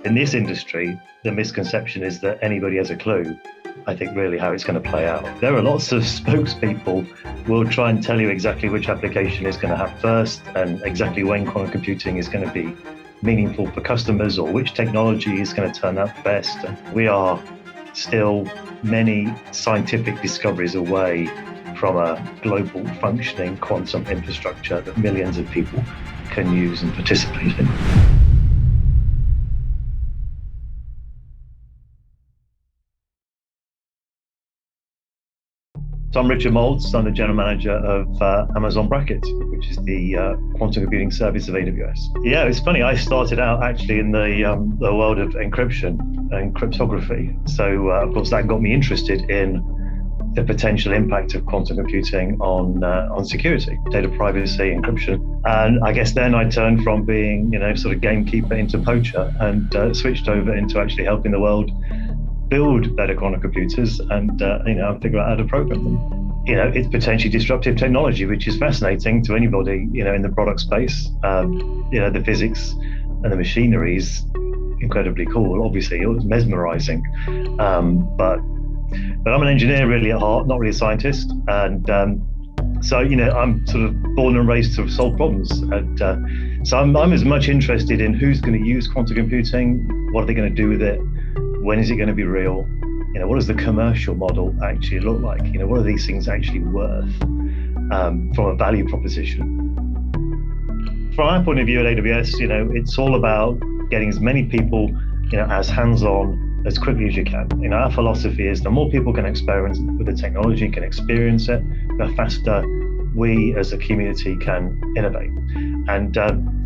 In this industry, the misconception is that anybody has a clue, I think, really how it's going to play out. There are lots of spokespeople who will try and tell you exactly which application is going to have first and exactly when quantum computing is going to be meaningful for customers or which technology is going to turn out best. And we are still many scientific discoveries away from a global functioning quantum infrastructure that millions of people can use and participate in. So I'm Richard Moulds. I'm the general manager of Amazon Braket, which is the quantum computing service of AWS. Yeah, it's funny. I started out actually in the world of encryption and cryptography. So of course that got me interested in the potential impact of quantum computing on security, data privacy, encryption. And I guess then I turned from being, sort of gamekeeper into poacher and switched over into actually helping the world build better quantum computers and figure out how to program them. It's potentially disruptive technology, which is fascinating to anybody, in the product space. The physics and the machinery is incredibly cool. Obviously, it was mesmerizing. But I'm an engineer really at heart, not really a scientist. And so, I'm sort of born and raised to solve problems. And so I'm as much interested in who's going to use quantum computing, what are they going to do with it, when is it going to be real? What does the commercial model actually look like? What are these things actually worth from a value proposition? From our point of view at AWS, it's all about getting as many people, as hands-on as quickly as you can. Our philosophy is the more people can experiment with the technology, can experience it, the faster we as a community can innovate. And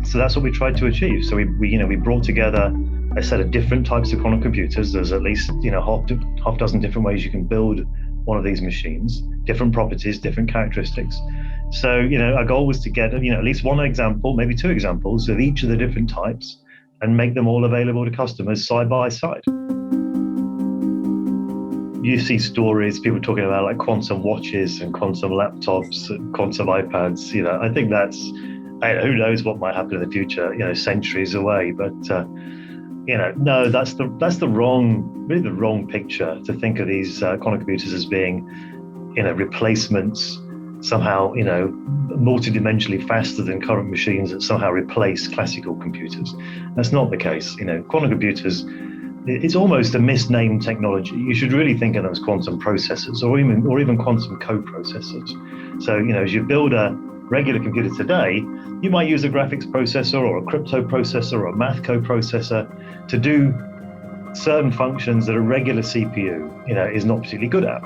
so that's what we tried to achieve. So we brought together a set of different types of quantum computers. There's at least half dozen different ways you can build one of these machines, different properties, different characteristics. So our goal was to get at least one example, maybe two examples of each of the different types and make them all available to customers side by side. You see stories, people talking about like quantum watches and quantum laptops and quantum iPads. I think that's, who knows what might happen in the future, centuries away. But no, that's the wrong picture to think of these quantum computers as being, replacements somehow, multidimensionally faster than current machines that somehow replace classical computers. That's not the case. Quantum computers, it's almost a misnamed technology. You should really think of them as quantum processors or even quantum co-processors. So, as you build a regular computer today, you might use a graphics processor or a crypto processor or a math co-processor to do certain functions that a regular CPU, is not particularly good at.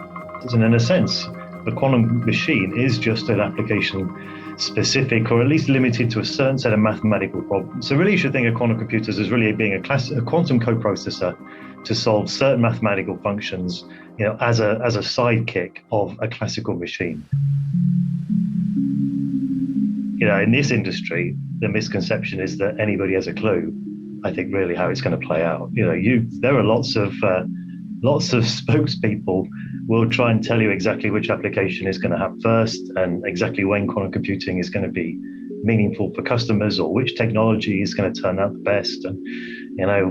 And in a sense, the quantum machine is just an application specific or at least limited to a certain set of mathematical problems. So really you should think of quantum computers as really being a quantum co-processor to solve certain mathematical functions, as a sidekick of a classical machine. In this industry, the misconception is that anybody has a clue, I think, really how it's going to play out. There are lots of spokespeople will try and tell you exactly which application is going to have first and exactly when quantum computing is going to be meaningful for customers or which technology is going to turn out the best and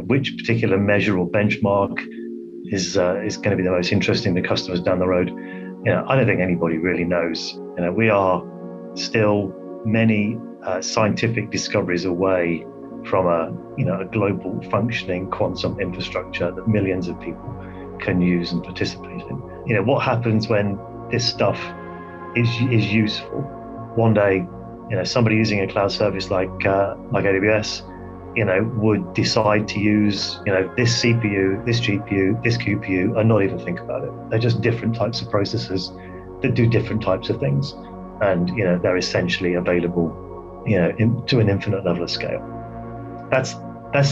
which particular measure or benchmark is going to be the most interesting to customers down the road. I don't think anybody really knows. We are still many scientific discoveries away from a global functioning quantum infrastructure that millions of people can use and participate in. What happens when this stuff is useful? One day, somebody using a cloud service like AWS, would decide to use, this CPU, this GPU, this QPU, and not even think about it. They're just different types of processors that do different types of things. And, they're essentially available, to an infinite level of scale. That's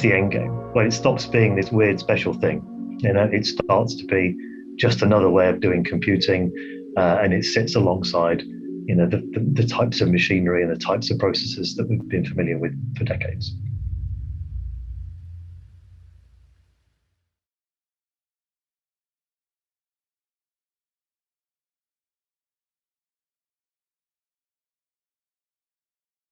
the end game. When it stops being this weird special thing, it starts to be just another way of doing computing, and it sits alongside, the types of machinery and the types of processes that we've been familiar with for decades.